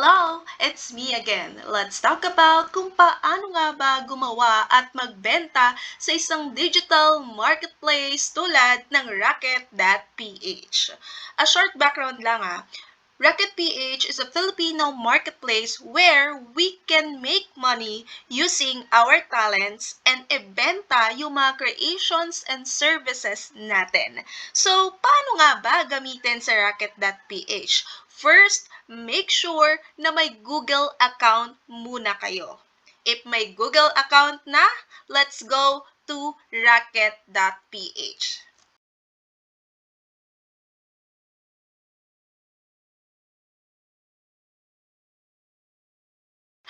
Hello! It's me again. Let's talk about kung paano nga ba gumawa at magbenta sa isang digital marketplace tulad ng Racket.ph. A short background lang Racket.ph is a Filipino marketplace where we can make money using our talents and ibenta yung mga creations and services natin. So, paano nga ba gamitin sa Racket.ph? First, make sure na may Google account muna kayo. If may Google account na, let's go to Racket.ph.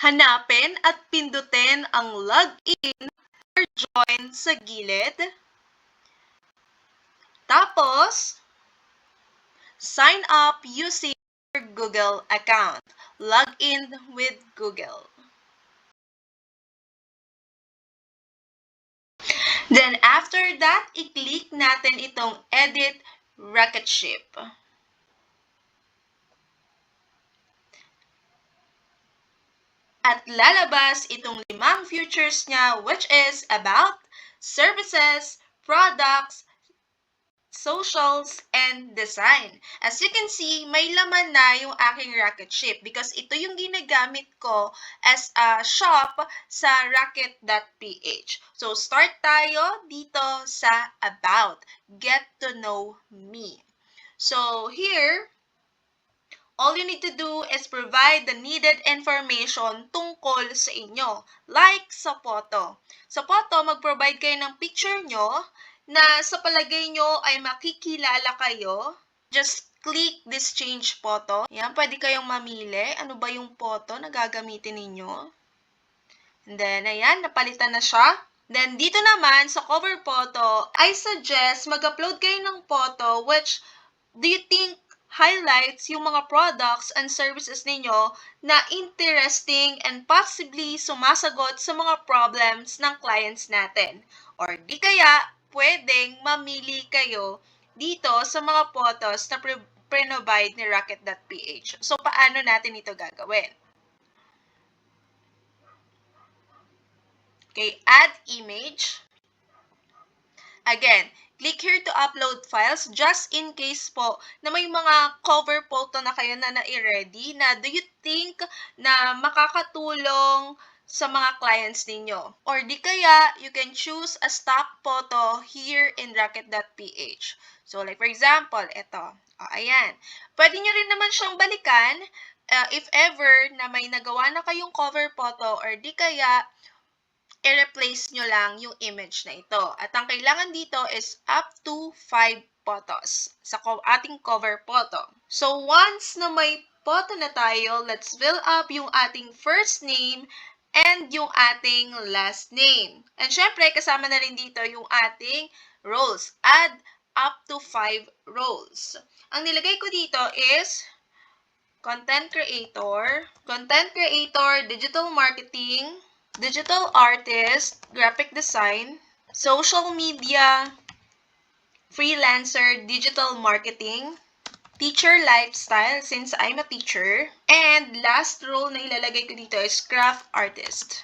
Hanapin at pindutin ang login or join sa gilid. Tapos, sign up using your Google account. Log in with Google. Then after that, i-click natin itong Edit Rocketship. At lalabas itong 5 features niya, which is about services, products, socials, and design. As you can see, may laman na yung aking Rocketship because ito yung ginagamit ko as a shop sa Racket.ph. So, start tayo dito sa About. Get to know me. So, here, all you need to do is provide the needed information tungkol sa inyo. Like sa photo. Sa photo, mag-provide kayo ng picture nyo na sa palagay nyo ay makikilala kayo. Just click this change photo. Yan, pwede kayong mamili. Ano ba yung photo na gagamitin ninyo? And then, ayan, napalitan na siya. Then, dito naman sa cover photo, I suggest mag-upload kayo ng photo which do you think highlights yung mga products and services ninyo na interesting and possibly sumasagot sa mga problems ng clients natin. Or di kaya, pwedeng mamili kayo dito sa mga photos na provide ni Racket.ph. So, paano natin ito gagawin? Okay, add image. Again, click here to upload files just in case po na may mga cover photo na kayo na nai-ready na do you think na makakatulong sa mga clients ninyo. Or di kaya, you can choose a stock photo here in Racket.ph. So, like for example, ito. Ayan. Pwede nyo rin naman siyang balikan if ever na may nagawa na kayong cover photo or di kaya i-replace nyo lang yung image na ito. At ang kailangan dito is up to 5 photos sa ating cover photo. So, once na may photo na tayo, let's fill up yung ating first name and yung ating last name. And syempre, kasama na rin dito yung ating roles. Add up to 5 roles. Ang nilagay ko dito is content creator, digital marketing, digital artist, graphic design, social media, freelancer, digital marketing, teacher lifestyle since I'm a teacher, and last role na ilalagay ko dito is craft artist.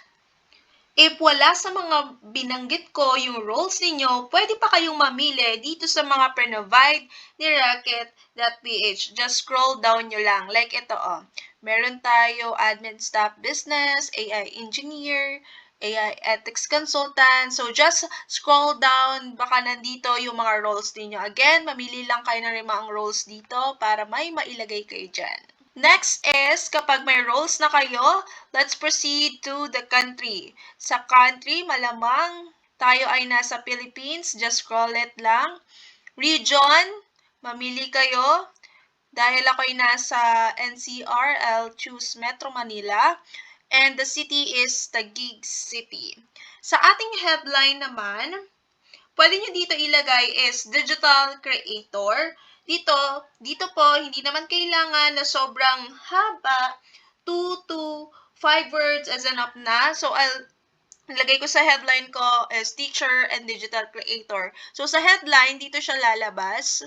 If wala sa mga binanggit ko yung roles ninyo, pwede pa kayong mamili dito sa mga provide ni Racket.ph. Just scroll down nyo lang. Like ito Meron tayo admin staff business, AI engineer, AI ethics consultant. So, just scroll down. Baka nandito yung mga roles ninyo. Again, mamili lang kayo ng mga roles dito para may mailagay kayo dyan. Next is, kapag may roles na kayo, let's proceed to the country. Sa country, malamang tayo ay nasa Philippines. Just scroll it lang. Region, mamili kayo. Dahil ako'y nasa NCR, I'll choose Metro Manila. And the city is Taguig City. Sa ating headline naman, pwede nyo dito ilagay is digital creator. Dito po, hindi naman kailangan na sobrang haba, 2 to 5 words as enough na. So, lagay ko sa headline ko is teacher and digital creator. So, sa headline, dito siya lalabas.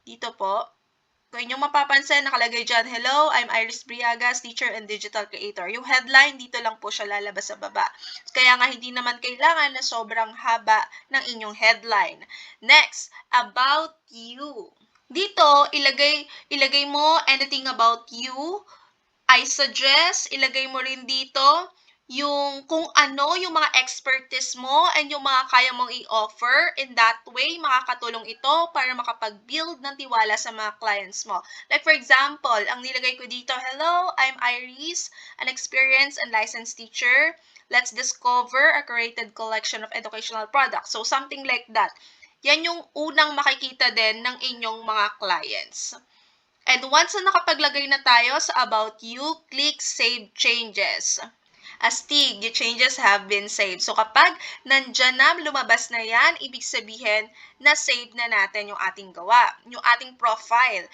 Dito po. Kung inyong mapapansin, nakalagay dyan, "Hello, I'm Iris Briagas, teacher and digital creator." Yung headline, dito lang po siya lalabas sa baba. Kaya nga hindi naman kailangan na sobrang haba ng inyong headline. Next, about you. Dito, ilagay mo anything about you. I suggest, ilagay mo rin dito yung kung ano yung mga expertise mo and yung mga kaya mong i-offer. In that way, makakatulong ito para makapag-build ng tiwala sa mga clients mo. Like for example, ang nilagay ko dito, "Hello, I'm Iris, an experienced and licensed teacher. Let's discover a curated collection of educational products." So something like that. Yan yung unang makikita din ng inyong mga clients. And once na nakapaglagay na tayo sa About You, click Save Changes. Astig, your changes have been saved. So kapag nandyan na, lumabas na yan, ibig sabihin na save na natin yung ating gawa, yung ating profile.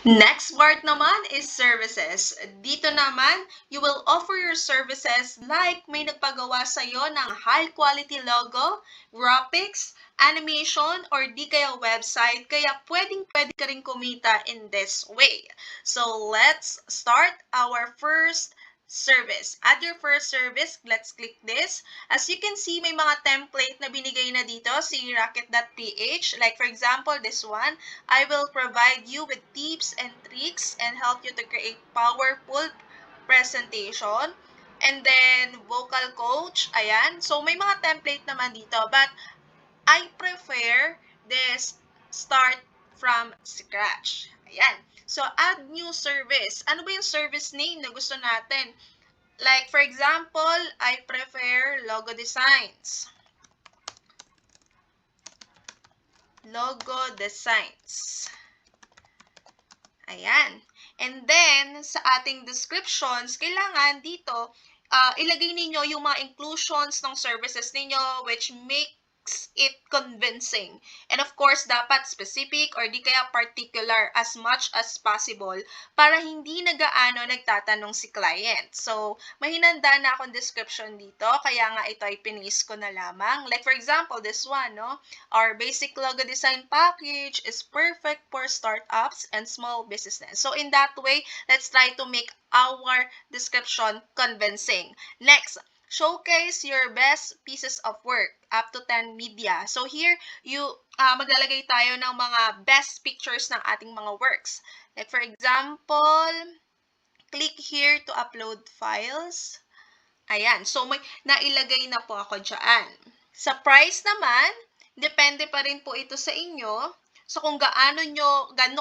Next part naman is services. Dito naman, you will offer your services like may nagpagawa sa'yo ng high quality logo, graphics, animation, or di kaya website. Kaya pwedeng-pwede ka rin kumita in this way. So let's start our first service. Add your first service. Let's click this. As you can see, may mga template na binigay na dito si Rocket.ph. Like for example, this one, I will provide you with tips and tricks and help you to create powerful presentation. And then, vocal coach. Ayan. So, may mga template naman dito. But, I prefer this start from scratch. Ayan. So, add new service. Ano ba yung service name na gusto natin? Like, for example, I prefer logo designs. Logo designs. Ayan. And then, sa ating descriptions, kailangan dito, ilagay ninyo yung mga inclusions ng services ninyo which makes it convincing. And of course, dapat specific or di kaya particular as much as possible para hindi nagaano nagtatanong si client. So, may hinanda na akong description dito, kaya nga ito ay pinis ko na lamang. Like for example, this one, no? Our basic logo design package is perfect for startups and small businesses. So in that way, let's try to make our description convincing. Next, showcase your best pieces of work up to 10 media. So here, maglalagay tayo ng mga best pictures ng ating mga works. Like for example, click here to upload files. Ayan. So, may nailagay na po ako dyan. Sa price naman, depende pa rin po ito sa inyo. So, kung gaano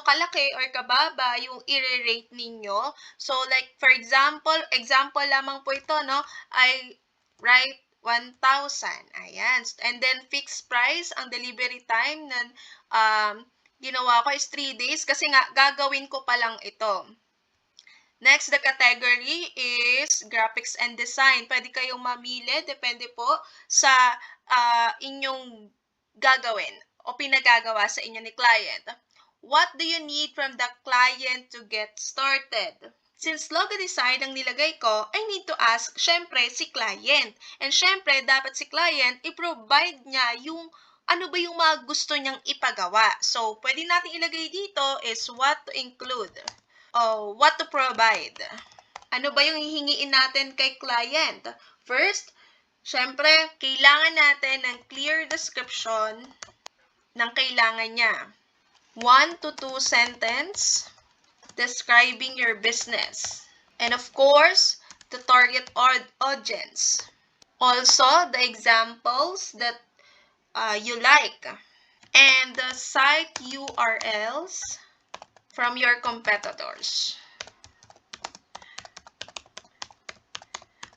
kalaki or kababa yung i-rate ninyo. So, like, for example lamang po ito, no? I write 1,000. Ayan. And then, fixed price, ang delivery time na ginawa ko is 3 days kasi nga, gagawin ko pa lang ito. Next, the category is graphics and design. Pwede kayong mamili, depende po sa inyong gagawin o pinagagawa sa inyo ni client. What do you need from the client to get started? Since logo design ang nilagay ko, I need to ask, syempre, si client. And syempre, dapat si client, i-provide niya yung ano ba yung mga gusto niyang ipagawa. So, pwede natin ilagay dito is what to include. What to provide. Ano ba yung hihingiin natin kay client? First, syempre, kailangan natin ng clear description ng kailangan niya. 1 to 2 sentence describing your business. And of course, the target audience. Also, the examples that you like. And the site URLs from your competitors.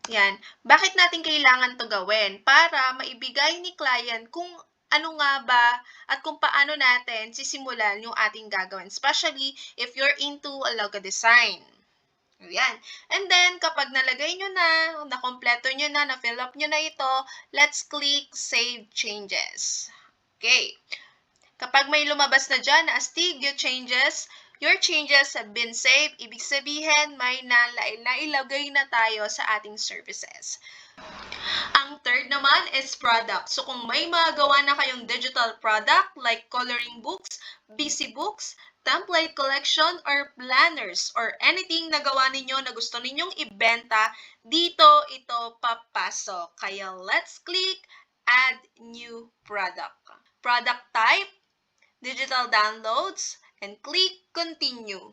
Yan. Bakit natin kailangan to gawin? Para maibigay ni client kung ano nga ba at kung paano natin sisimulan yung ating gagawin. Especially if you're into a logo design. Yan. And then, kapag nalagay nyo na, nakompleto nyo na, na-fill up nyo na ito, let's click Save Changes. Okay. Kapag may lumabas na dyan na astig yung changes, Your changes have been saved. Ibig sabihin, may nailagay na tayo sa ating services. Ang third naman is product. So kung may magawa na kayong digital product like coloring books, busy books, template collection, or planners, or anything na gawa ninyo na gusto ninyong ibenta, dito ito papasok. Kaya let's click Add New Product. Product type, digital downloads, and click Continue.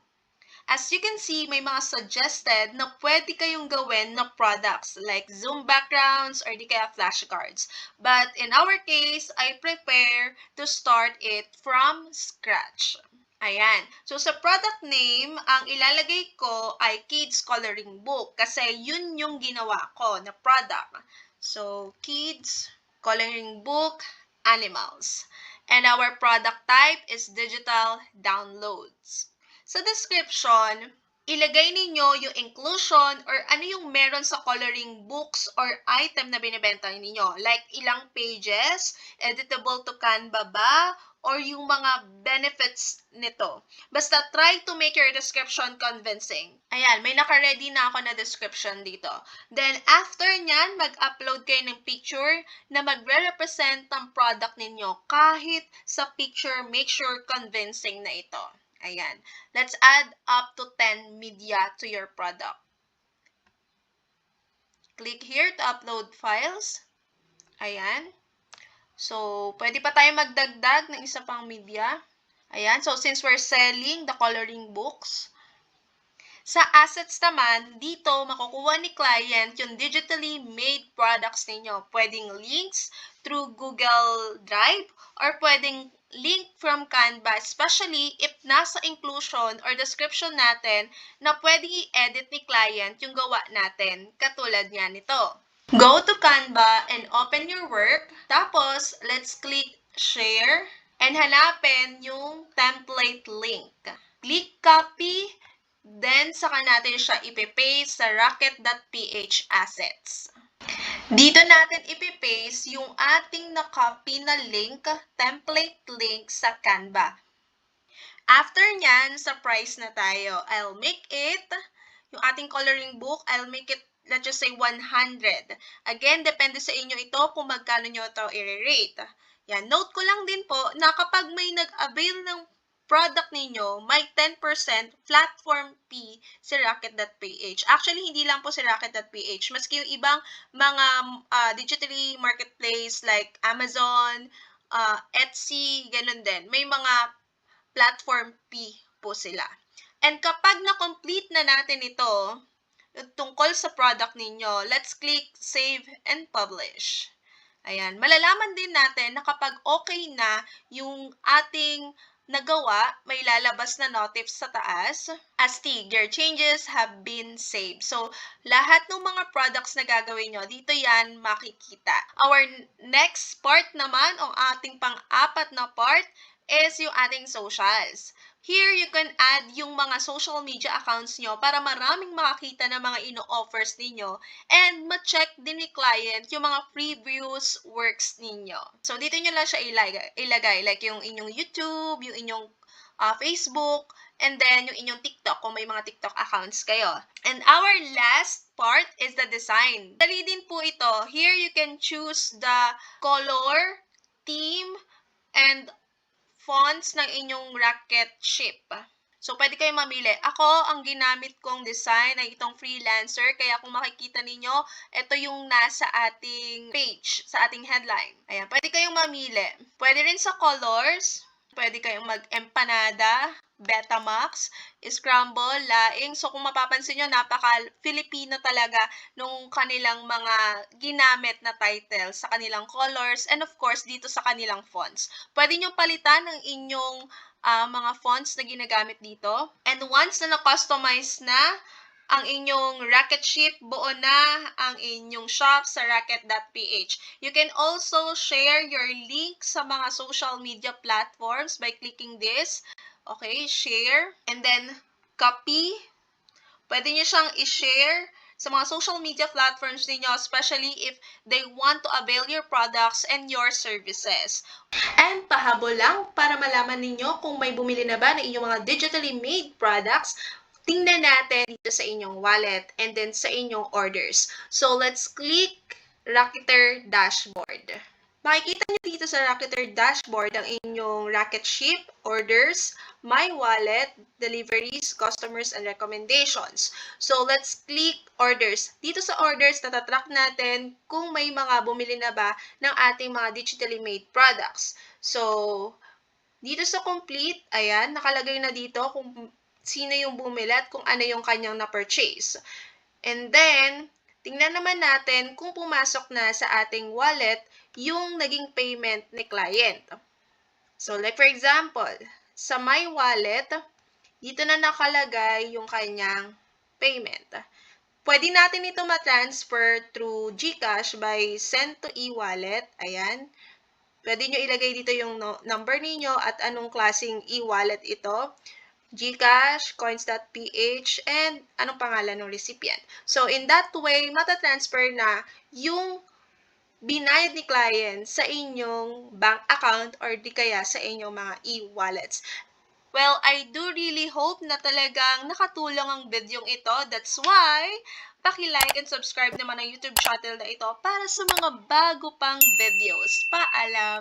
As you can see, may mga suggested na pwede kayong gawin na products like Zoom backgrounds or di kaya flashcards. But in our case, I prepare to start it from scratch. Ayan. So, sa product name, ang ilalagay ko ay Kids Coloring Book kasi yun yung ginawa ko na product. So, Kids Coloring Book Animals. And our product type is digital downloads. Sa description, ilagay ninyo yung inclusion or ano yung meron sa coloring books or item na binibenta ninyo. Like ilang pages, editable to Canva ba, or yung mga benefits nito. Basta try to make your description convincing. Ayan, may naka-ready na ako na description dito. Then, after nyan, mag-upload kayo ng picture na magre-represent ng product ninyo. Kahit sa picture, make sure convincing na ito. Ayan. Let's add up to 10 media to your product. Click here to upload files. Ayan. So, pwede pa tayo magdagdag ng isa pang media. Ayan. So, since we're selling the coloring books, sa assets naman, dito makukuha ni client yung digitally made products ninyo. Pwedeng links through Google Drive or pwedeng link from Canva, especially if nasa inclusion or description natin na pwedeng i-edit ni client yung gawa natin, katulad nga nito. Go to Canva and open your work. Tapos, let's click Share and hanapin yung template link. Click Copy. Then, saka natin siya ipipaste sa rocket.ph assets. Dito natin ipipaste yung ating na-copy na link, template link sa Canva. After nyan, sa price na tayo. I'll make it, yung ating coloring book, I'll make it, let's just say 100. Again, depende sa inyo ito kung magkano nyo ito i-rate. Yan, note ko lang din po na kapag may nag-avail ng product ninyo, may 10% platform fee si Rocket.ph. Actually, hindi lang po si Rocket.ph. Maski yung ibang mga digitally marketplace like Amazon, Etsy, ganun din. May mga platform fee po sila. And kapag na-complete na natin ito, tungkol sa product ninyo, let's click Save and Publish. Ayan, malalaman din natin na kapag okay na yung ating nagawa, may lalabas na notif sa taas. Astig, your changes have been saved. So, lahat ng mga products na gagawin nyo, dito yan makikita. Our next part naman, ang ating pang-apat na part, is yung ating socials. Here, you can add yung mga social media accounts nyo para maraming makakita ng mga ino-offers ninyo and ma-check din ni client yung mga previous works ninyo. So, dito nyo lang siya ilagay like yung inyong YouTube, yung inyong Facebook, and then yung inyong TikTok kung may mga TikTok accounts kayo. And our last part is the design. Dali din po ito. Here, you can choose the color, theme, and fonts ng inyong rocket ship. So, pwede kayong mamili. Ako, ang ginamit kong design ay itong freelancer. Kaya kung makikita ninyo, ito yung nasa ating page, sa ating headline. Ayan, pwede kayong mamili. Pwede rin sa colors. Pwede kayong mag-empanada, Betamax, scramble, laing. So, kung mapapansin nyo, napaka-Filipino talaga nung kanilang mga ginamit na title sa kanilang colors and of course, dito sa kanilang fonts. Pwede nyo palitan ang inyong mga fonts na ginagamit dito. And once na na-customize na ang inyong rocket ship, buo na ang inyong shop sa rocket.ph. You can also share your link sa mga social media platforms by clicking this. Okay, share. And then, copy. Pwede nyo siyang i-share sa mga social media platforms ninyo, especially if they want to avail your products and your services. And pahabol lang para malaman ninyo kung may bumili na ba ng inyong mga digitally made products, tingnan natin dito sa inyong wallet and then sa inyong orders. So let's click Rocketer Dashboard. Makikita nyo dito sa Rocketer Dashboard ang inyong Rocket Ship, Orders, My Wallet, Deliveries, Customers, and Recommendations. So, let's click Orders. Dito sa Orders, natatrack natin kung may mga bumili na ba ng ating mga digitally made products. So, dito sa Complete, ayan, nakalagay na dito kung sino yung bumili at kung ano yung kanyang na-purchase. And then, tingnan naman natin kung pumasok na sa ating wallet yung naging payment ni client. So, like for example, sa My Wallet, dito na nakalagay yung kanyang payment. Pwede natin ito ma-transfer through GCash by send to e-wallet. Ayan. Pwede nyo ilagay dito yung number ninyo at anong klaseng e-wallet ito. GCash, coins.ph, and anong pangalan ng recipient. So, in that way, matatransfer na yung binayad ni client sa inyong bank account or di kaya sa inyong mga e-wallets. Well, I do really hope na talagang nakatulong ang videong ito. That's why, paki-like and subscribe naman ang YouTube channel na ito para sa mga bago pang videos. Paalam!